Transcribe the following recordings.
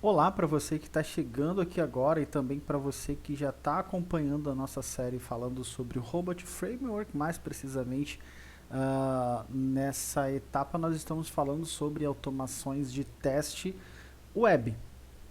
Olá para você que está chegando aqui agora e também para você que já está acompanhando a nossa série falando sobre o Robot Framework, mais precisamente nessa etapa nós estamos falando sobre automações de teste web,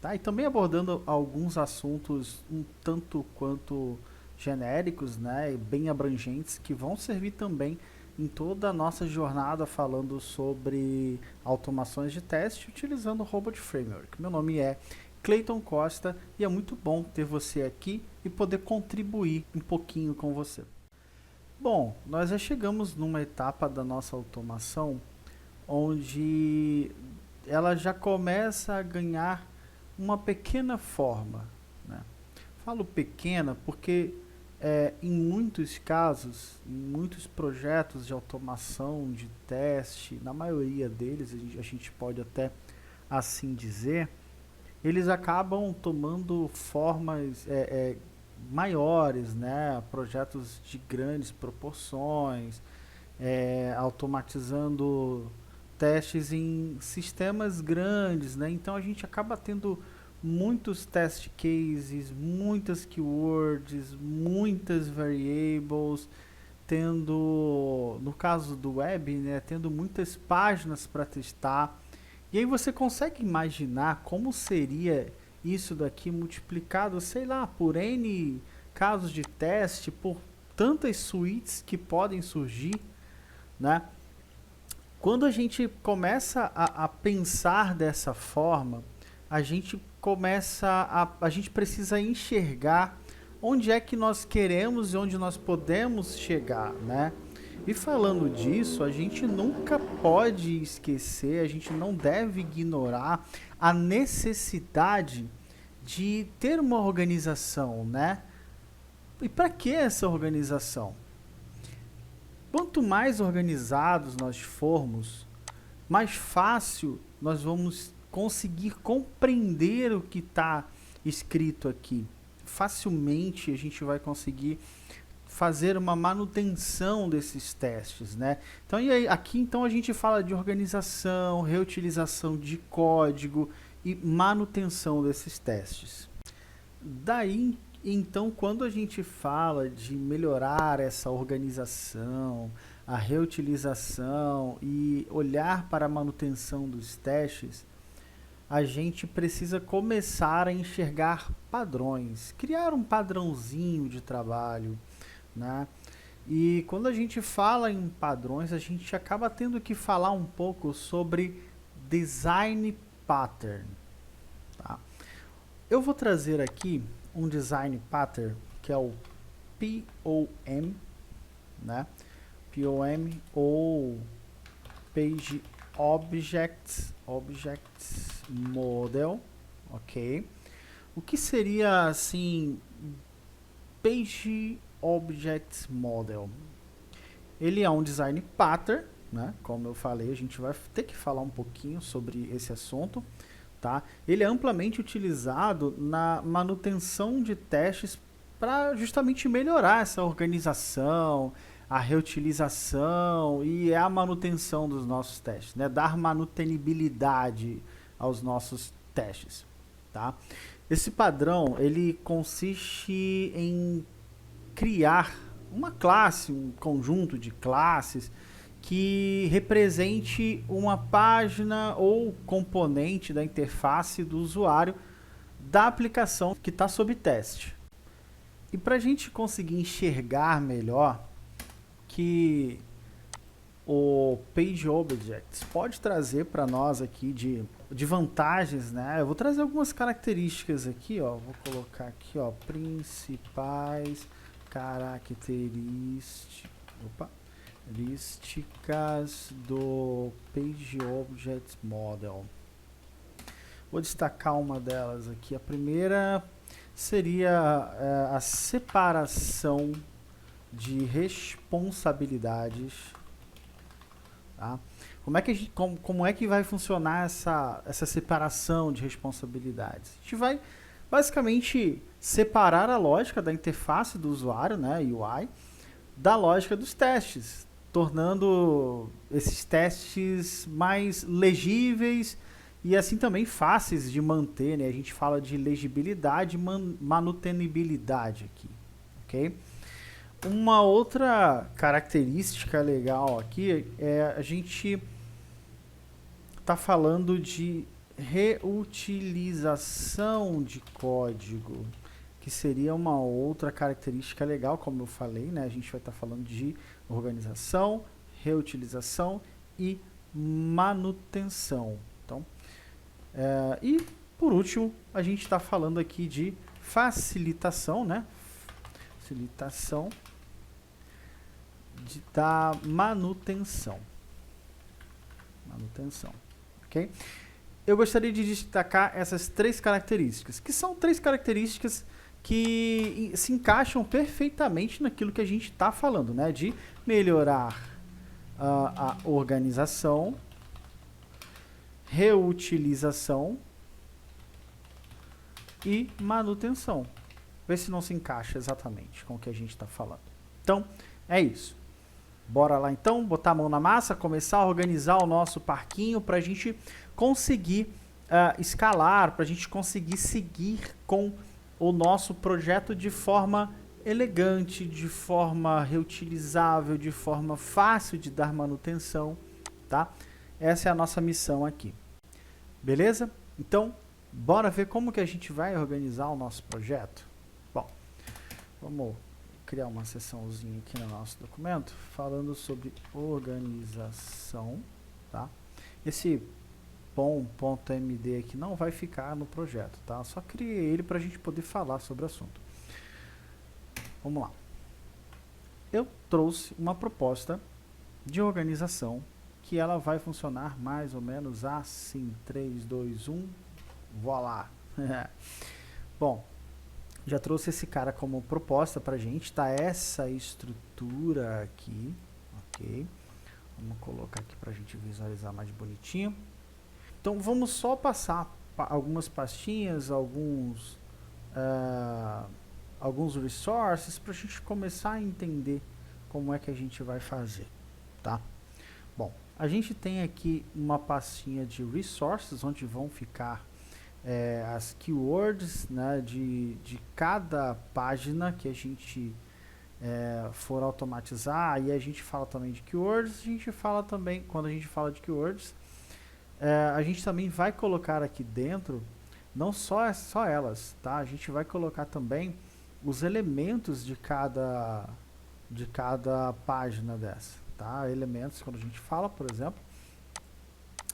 tá? E também abordando alguns assuntos um tanto quanto genéricos, né, e bem abrangentes que vão servir também em toda a nossa jornada falando sobre automações de teste utilizando o Robot Framework. Meu nome é Clayton Costa e é muito bom ter você aqui e poder contribuir um pouquinho com você. Bom, nós já chegamos numa etapa da nossa automação onde ela já começa a ganhar uma pequena forma, né? Falo pequena porque em muitos casos, em muitos projetos de automação, de teste, na maioria deles, a gente pode até assim dizer, eles acabam tomando formas maiores, né? Projetos de grandes proporções, automatizando testes em sistemas grandes, né? Então a gente acaba tendo muitos test cases, muitas keywords, muitas variables, tendo, no caso do web, né, tendo muitas páginas para testar. E aí você consegue imaginar como seria isso daqui multiplicado, sei lá, por N casos de teste, por tantas suítes que podem surgir, né? Quando a gente começa a pensar dessa forma, a gente precisa enxergar onde é que nós queremos e onde nós podemos chegar, né? E falando disso, a gente nunca pode esquecer, a gente não deve ignorar a necessidade de ter uma organização, né? E para que essa organização? Quanto mais organizados nós formos, mais fácil nós vamos conseguir compreender o que está escrito aqui. Facilmente a gente vai conseguir fazer uma manutenção desses testes, né? Então, e aí, aqui então a gente fala de organização, reutilização de código e manutenção desses testes. Daí, então, quando a gente fala de melhorar essa organização, a reutilização e olhar para a manutenção dos testes, a gente precisa começar a enxergar padrões, criar um padrãozinho de trabalho, né? E quando a gente fala em padrões, a gente acaba tendo que falar um pouco sobre design pattern, tá? Eu vou trazer aqui um design pattern que é o POM, né? POM ou Page Objects Model, ok? O que seria assim Page Objects Model? Ele é um design pattern, né? Como eu falei, a gente vai ter que falar um pouquinho sobre esse assunto. Tá? Ele é amplamente utilizado na manutenção de testes para justamente melhorar essa organização, a reutilização e a manutenção dos nossos testes, né? Dar manutenibilidade aos nossos testes. Tá? Esse padrão ele consiste em criar uma classe, um conjunto de classes que represente uma página ou componente da interface do usuário da aplicação que está sob teste. E para a gente conseguir enxergar melhor que o Page Objects pode trazer para nós aqui de vantagens, né? Eu vou trazer algumas características aqui, ó. Vou colocar aqui, ó, principais características. Opa! Características do Page Object Model. Vou destacar uma delas aqui. A primeira seria a separação de responsabilidades. Tá? Como é que vai funcionar essa separação de responsabilidades? A gente vai basicamente separar a lógica da interface do usuário, né, UI, da lógica dos testes, tornando esses testes mais legíveis e assim também fáceis de manter, né? A gente fala de legibilidade e manutenibilidade aqui, ok? Uma outra característica legal aqui é a gente tá falando de reutilização de código, que seria uma outra característica legal, como eu falei, né? A gente vai estar falando de organização, reutilização e manutenção. Então, e por último, a gente está falando aqui de facilitação, né? Facilitação da manutenção. Manutenção, ok? Eu gostaria de destacar essas três características, que são três características que se encaixam perfeitamente naquilo que a gente está falando, né? De melhorar a organização, reutilização e manutenção. Vê se não se encaixa exatamente com o que a gente está falando. Então, é isso. Bora lá então, botar a mão na massa, começar a organizar o nosso parquinho para a gente conseguir escalar, para a gente conseguir seguir com o nosso projeto de forma elegante, de forma reutilizável, de forma fácil de dar manutenção, tá? Essa é a nossa missão aqui. Beleza? Então, bora ver como que a gente vai organizar o nosso projeto? Bom, vamos criar uma seçãozinha aqui no nosso documento falando sobre organização, tá? Esse pom.md aqui não vai ficar no projeto, tá? Só criei ele para a gente poder falar sobre o assunto. Vamos lá. Eu trouxe uma proposta de organização que ela vai funcionar mais ou menos assim. 3, 2, 1, voilá! Bom, já trouxe esse cara como proposta pra gente, tá? Essa estrutura aqui, ok? Vamos colocar aqui pra gente visualizar mais bonitinho. Então, vamos só passar algumas pastinhas, alguns resources pra gente começar a entender como é que a gente vai fazer, tá? Bom, a gente tem aqui uma pastinha de resources, onde vão ficar as keywords, né, de cada página que a gente for automatizar. E a gente fala também de keywords, a gente fala também, quando a gente fala de keywords, a gente também vai colocar aqui dentro, não só elas, tá? A gente vai colocar também os elementos de cada página dessa, tá? Elementos, quando a gente fala, por exemplo,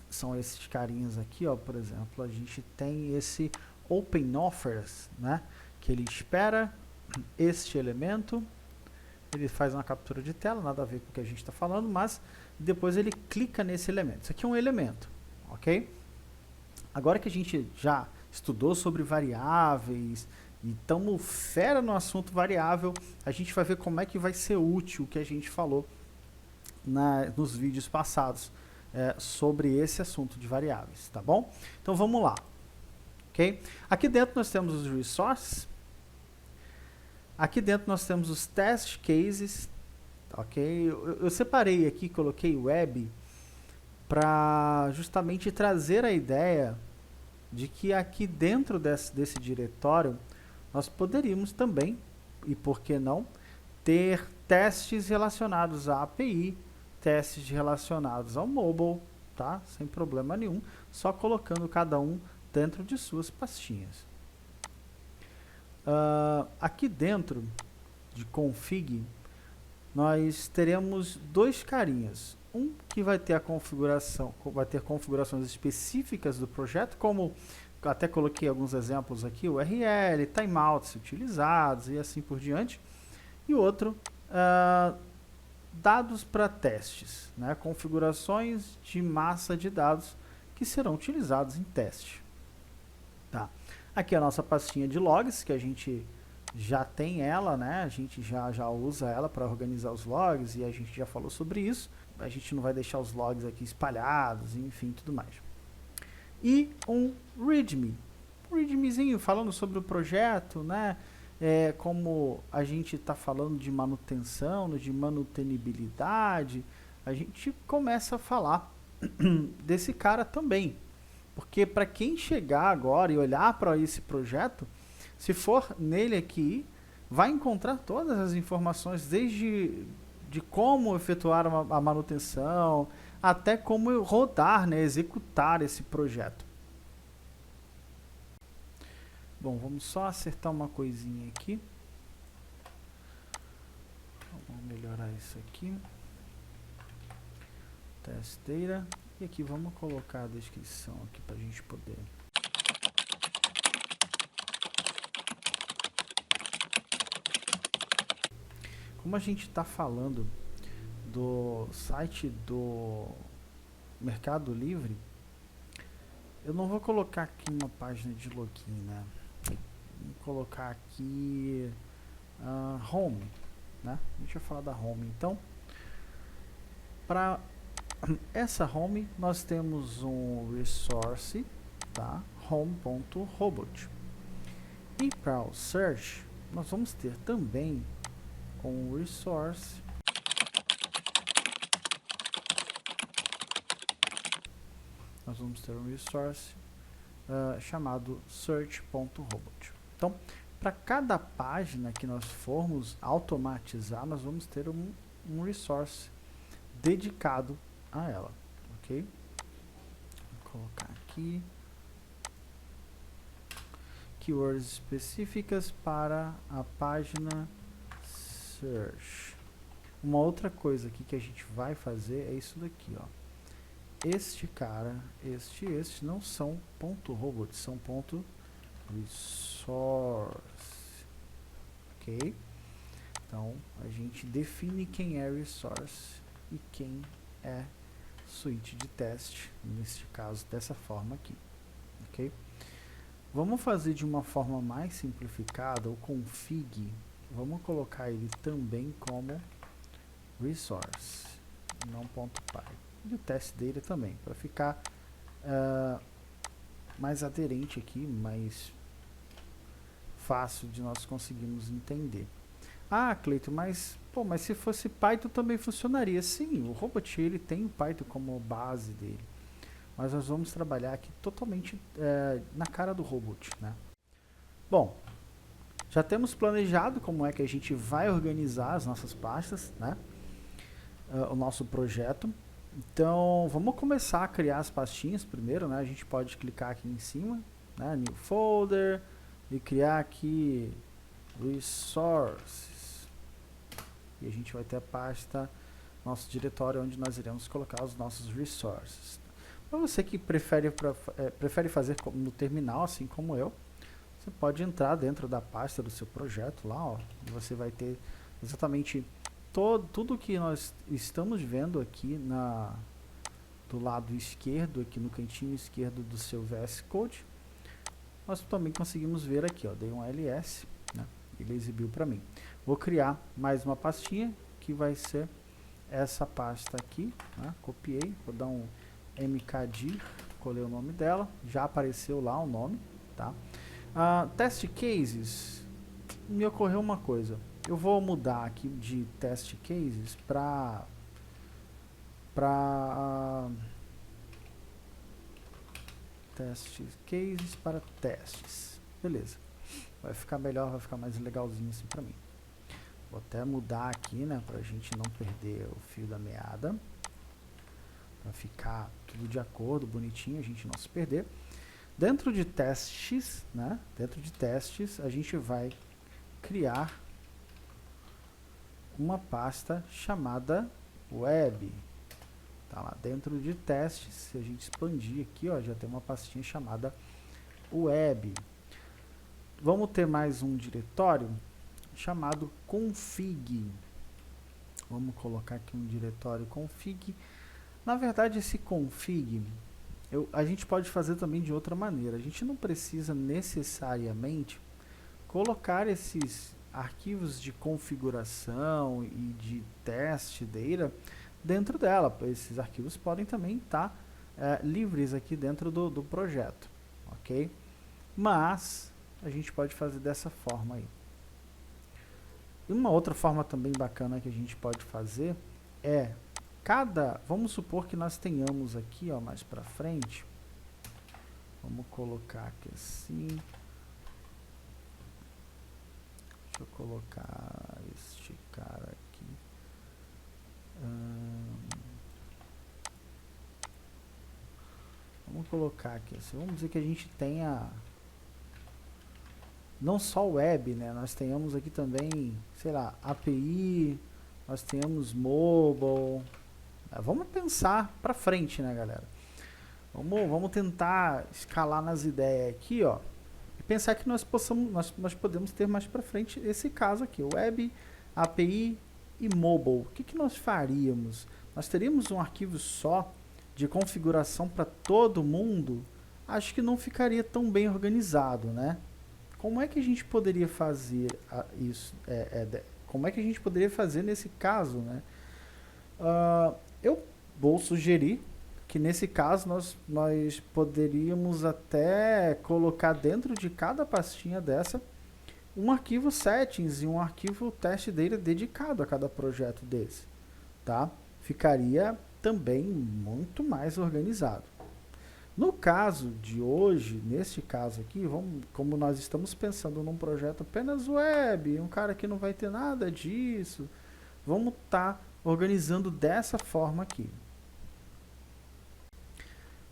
são esses carinhas aqui, ó, por exemplo, a gente tem esse Open Offers, né, que ele espera este elemento, ele faz uma captura de tela, nada a ver com o que a gente está falando, mas depois ele clica nesse elemento. Isso aqui é um elemento, ok? Agora que a gente já estudou sobre variáveis e estamos fera no assunto variável, a gente vai ver como é que vai ser útil o que a gente falou nos vídeos passados. Sobre esse assunto de variáveis, tá bom? Então vamos lá, ok? Aqui dentro nós temos os resources, aqui dentro nós temos os test cases, ok? Eu separei aqui, coloquei web para justamente trazer a ideia de que aqui dentro desse diretório nós poderíamos também, e por que não, ter testes relacionados à API, testes relacionados ao mobile, tá? Sem problema nenhum, só colocando cada um dentro de suas pastinhas. Aqui dentro de config, nós teremos dois carinhas. Um que vai ter configurações específicas do projeto, como até coloquei alguns exemplos aqui, URL, timeouts utilizados e assim por diante. E outro, dados para testes, né? Configurações de massa de dados que serão utilizados em teste. Tá. Aqui é a nossa pastinha de logs, que a gente já tem ela, né? A gente já usa ela para organizar os logs e a gente já falou sobre isso. A gente não vai deixar os logs aqui espalhados, enfim, tudo mais. E um readme. Um readmezinho falando sobre o projeto, né? Como a gente está falando de manutenção, de manutenibilidade, a gente começa a falar desse cara também, Porque para quem chegar agora e olhar para esse projeto, se for nele aqui, vai encontrar todas as informações, desde de como efetuar a manutenção, até como rodar, né, executar esse projeto. Bom, vamos só acertar uma coisinha aqui. Vamos melhorar isso aqui. Test data. E aqui vamos colocar a descrição aqui para a gente poder. Como a gente está falando do site do Mercado Livre, eu não vou colocar aqui uma página de login, né? Vou colocar aqui Home, né? Deixa eu falar da Home. Então, para essa Home, nós temos um resource, tá? Home.robot. E para o Search, nós vamos ter também um resource chamado search.robot. Então, para cada página que nós formos automatizar, nós vamos ter um resource dedicado a ela, ok? Vou colocar aqui keywords específicas para a página search. Uma outra coisa aqui que a gente vai fazer é isso daqui, ó. Este cara, este não são .robot, são .resource, ok? Então, a gente define quem é resource e quem é suíte de teste, neste caso, dessa forma aqui, ok? Vamos fazer de uma forma mais simplificada, o config, vamos colocar ele também como resource, não .py. E o test data também, para ficar mais aderente aqui, mais fácil de nós conseguirmos entender. Ah, Cleiton, mas se fosse Python também funcionaria. Sim, o Robot ele tem o Python como base dele, mas nós vamos trabalhar aqui totalmente na cara do Robot, né? Bom, já temos planejado como é que a gente vai organizar as nossas pastas, né? O nosso projeto. Então, vamos começar a criar as pastinhas primeiro, né? A gente pode clicar aqui em cima, né? New Folder, e criar aqui Resources. E a gente vai ter a pasta, nosso diretório, onde nós iremos colocar os nossos Resources. Para você que prefere fazer no terminal, assim como eu, você pode entrar dentro da pasta do seu projeto lá, ó. E você vai ter exatamente tudo que nós estamos vendo aqui do lado esquerdo, aqui no cantinho esquerdo do seu VS Code, nós também conseguimos ver aqui, ó, dei um ls, né, ele exibiu para mim. Vou criar mais uma pastinha, que vai ser essa pasta aqui, né, copiei, vou dar um mkdir, colei o nome dela, já apareceu lá o nome, tá? Test cases, me ocorreu uma coisa. Eu vou mudar aqui de test cases para test cases para testes. Beleza. Vai ficar melhor, vai ficar mais legalzinho assim para mim. Vou até mudar aqui, né, para a gente não perder o fio da meada. Para ficar tudo de acordo, bonitinho, a gente não se perder. Dentro de testes, né, dentro de testes, a gente vai criar uma pasta chamada web. Tá lá dentro de testes, se a gente expandir aqui, ó, já tem uma pastinha chamada web. Vamos ter mais um diretório chamado config. Vamos colocar aqui um diretório config. Na verdade, esse config, a gente pode fazer também de outra maneira. A gente não precisa necessariamente colocar esses arquivos de configuração e de teste data dentro dela. Esses arquivos podem também estar livres aqui dentro do projeto, ok? Mas a gente pode fazer dessa forma aí. E uma outra forma também bacana que a gente pode fazer vamos supor que nós tenhamos aqui, ó, mais para frente, Vamos colocar aqui assim. Deixa eu colocar este cara aqui. Vamos colocar aqui assim. Vamos dizer que a gente tenha não só web, né? Nós tenhamos aqui também, sei lá, API, nós tenhamos mobile. Vamos pensar para frente, né, galera? Vamos tentar escalar nas ideias aqui, ó. E pensar que nós podemos ter mais para frente esse caso aqui, web, API e mobile. O que nós faríamos? Nós teríamos um arquivo só de configuração para todo mundo? Acho que não ficaria tão bem organizado, né? Como é que a gente poderia fazer isso? Como é que a gente poderia fazer nesse caso, né? Eu vou sugerir que nesse caso nós poderíamos até colocar dentro de cada pastinha dessa um arquivo settings e um arquivo test data dedicado a cada projeto desse, tá? Ficaria também muito mais organizado. No caso de hoje, neste caso aqui, como nós estamos pensando num projeto apenas web, um cara que não vai ter nada disso, vamos estar organizando dessa forma aqui.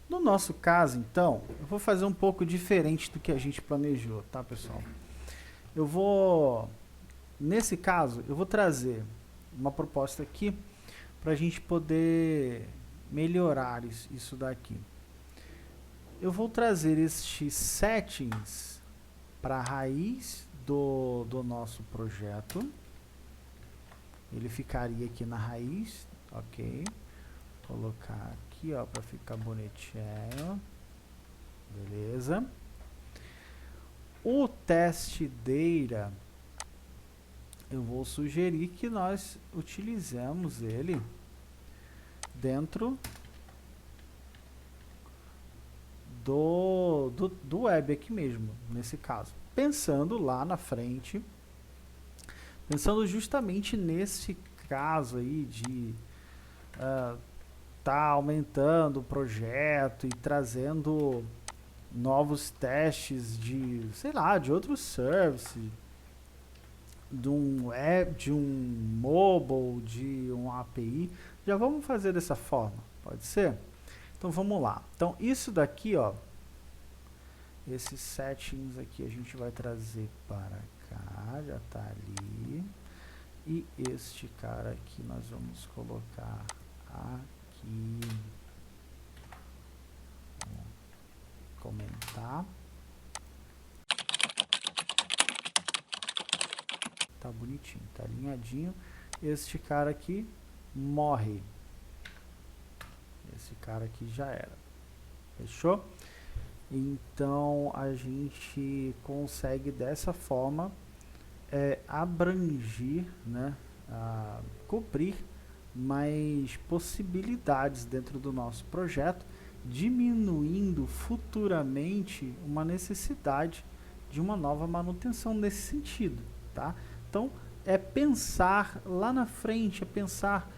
No nosso caso, então, eu vou fazer um pouco diferente do que a gente planejou, tá, pessoal? Nesse caso, eu vou trazer uma proposta aqui para a gente poder melhorar isso daqui. Eu vou trazer estes settings para a raiz do nosso projeto. Ele ficaria aqui na raiz, ok? Vou colocar aqui, ó, para ficar bonitinho. Beleza. O test data, eu vou sugerir que nós utilizemos ele dentro do web aqui mesmo, nesse caso. Pensando lá na frente, pensando justamente nesse caso aí de tá aumentando o projeto e trazendo novos testes de, sei lá, de outros services, de um web, de um mobile, de um API. Já vamos fazer dessa forma, pode ser? Então vamos lá. Então isso daqui, ó, esses settings aqui a gente vai trazer para cá, já tá ali. E este cara aqui nós vamos colocar aqui. Vamos comentar. Tá bonitinho, tá alinhadinho. Este cara aqui morre. Esse cara aqui já era. Fechou? Então a gente consegue dessa forma abranger, né, cobrir mais possibilidades dentro do nosso projeto, diminuindo futuramente uma necessidade de uma nova manutenção nesse sentido, tá? Então é pensar lá na frente, é pensar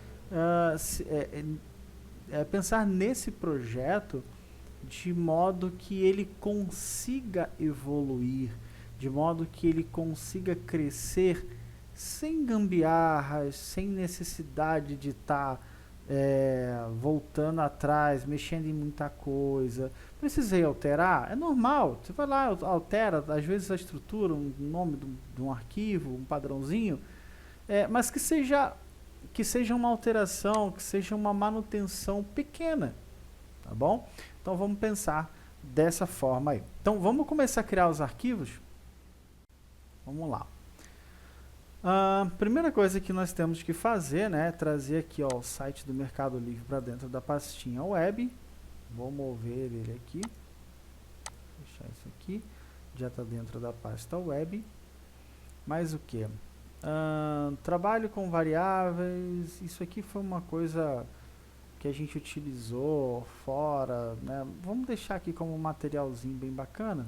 pensar nesse projeto de modo que ele consiga evoluir, de modo que ele consiga crescer sem gambiarras, sem necessidade de estar voltando atrás, mexendo em muita coisa. Precisei alterar? É normal, você vai lá, altera, às vezes a estrutura, um nome de um arquivo, um padrãozinho, mas que seja uma alteração, que seja uma manutenção pequena, tá bom? Então vamos pensar dessa forma aí. Então vamos começar a criar os arquivos? Vamos lá. Primeira coisa que nós temos que fazer, né, é trazer aqui, ó, o site do Mercado Livre para dentro da pastinha web. Vou mover ele aqui. Deixar isso aqui. Já está dentro da pasta web. Mais o que? Trabalho com variáveis. Isso aqui foi uma coisa que a gente utilizou fora, né? Vamos deixar aqui como um materialzinho bem bacana,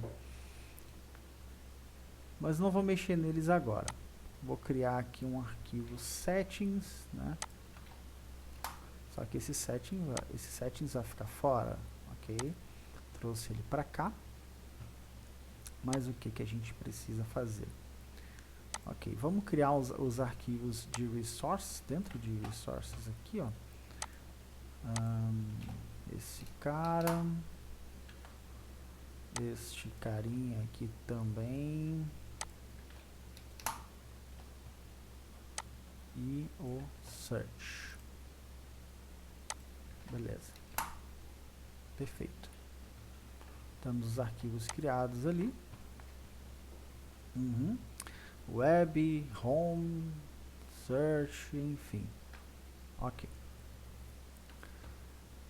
mas não vou mexer neles agora. Vou criar aqui um arquivo settings, né? Só que esse settings vai ficar fora, ok? Trouxe ele para cá. Mas o que a gente precisa fazer? Ok, vamos criar os arquivos de resources, dentro de resources aqui, ó. Esse cara, este carinha aqui também, e o search. Beleza, perfeito. Temos os arquivos criados ali. Web, home, search, enfim. Ok.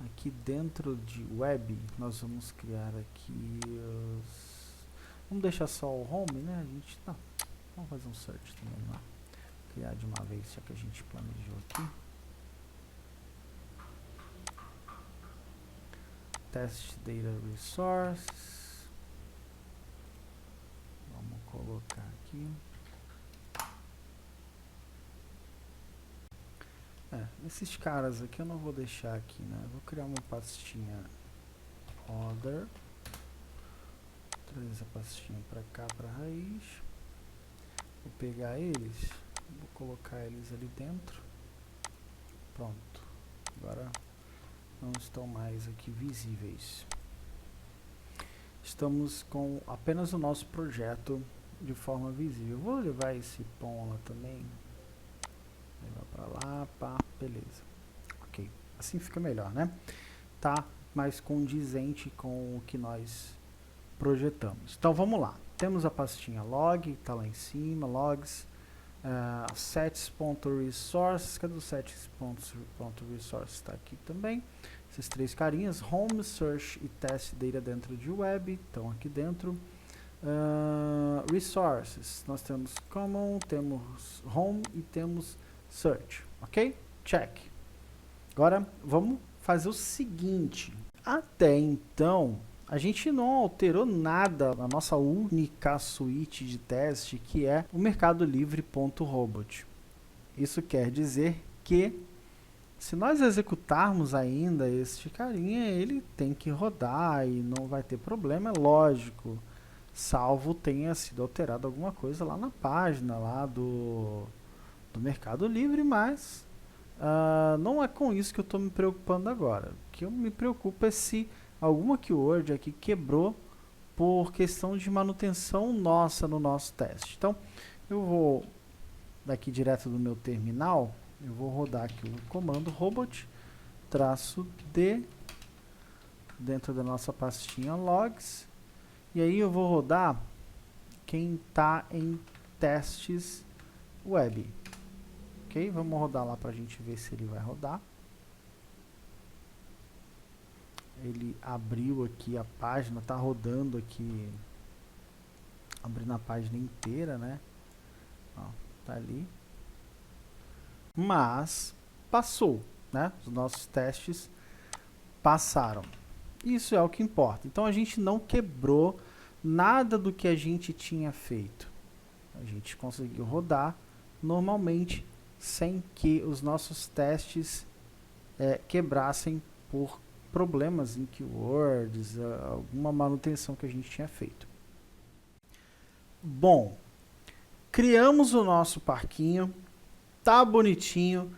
Aqui dentro de web, nós vamos criar aqui os... Vamos deixar só o home, né? Não, vamos fazer um search também lá. Criar de uma vez, já que a gente planejou aqui. Test data resources. Vamos colocar aqui. Esses caras aqui eu não vou deixar aqui, né? Eu vou criar uma pastinha other. Trazer essa pastinha pra cá, pra raiz. Vou pegar eles, vou colocar eles ali dentro. Pronto. Agora não estão mais aqui visíveis. Estamos com apenas o nosso projeto de forma visível. Vou levar esse pom lá também. Levar pra lá, pá, beleza. Ok, assim fica melhor, né? Tá mais condizente com o que nós projetamos. Então vamos lá. Temos a pastinha log, tá lá em cima, logs, sets.resources, cadê o sets.resources? Tá aqui também. Esses três carinhas, home, search e test data dentro de web, estão aqui dentro. Resources, nós temos common, temos home e temos search, ok? Check. Agora vamos fazer o seguinte. Até então, a gente não alterou nada na nossa única suíte de teste, que é o Mercado Livre.robot. Isso quer dizer que se nós executarmos ainda este carinha, ele tem que rodar e não vai ter problema, é lógico, salvo tenha sido alterado alguma coisa lá na página lá do Mercado Livre, mas não é com isso que eu estou me preocupando agora. O que eu me preocupo é se alguma keyword aqui quebrou por questão de manutenção nossa no nosso teste. Então, eu vou daqui direto do meu terminal, eu vou rodar aqui o comando robot -d dentro da nossa pastinha logs, e aí eu vou rodar quem está em testes web. Ok? Vamos rodar lá para a gente ver se ele vai rodar. Ele abriu aqui a página, tá rodando aqui, abrindo a página inteira, né? Ó, tá ali. Mas passou, né? Os nossos testes passaram. Isso é o que importa. Então a gente não quebrou nada do que a gente tinha feito. A gente conseguiu rodar normalmente sem que os nossos testes quebrassem por problemas em keywords, alguma manutenção que a gente tinha feito. Bom, criamos o nosso parquinho, tá bonitinho,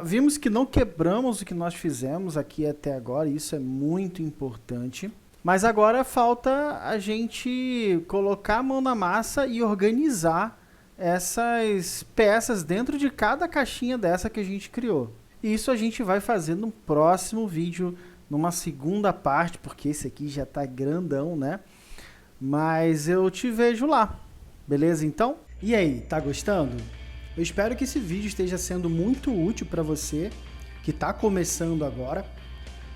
vimos que não quebramos o que nós fizemos aqui até agora, isso é muito importante, mas agora falta a gente colocar a mão na massa e organizar essas peças dentro de cada caixinha dessa que a gente criou. E isso a gente vai fazer no próximo vídeo, numa segunda parte, porque esse aqui já tá grandão, né? Mas eu te vejo lá, beleza então? E aí, tá gostando? Eu espero que esse vídeo esteja sendo muito útil para você que tá começando agora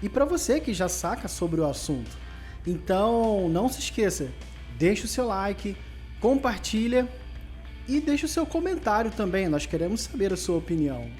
e para você que já saca sobre o assunto. Então, não se esqueça, deixa o seu like, compartilha e deixa o seu comentário também, nós queremos saber a sua opinião.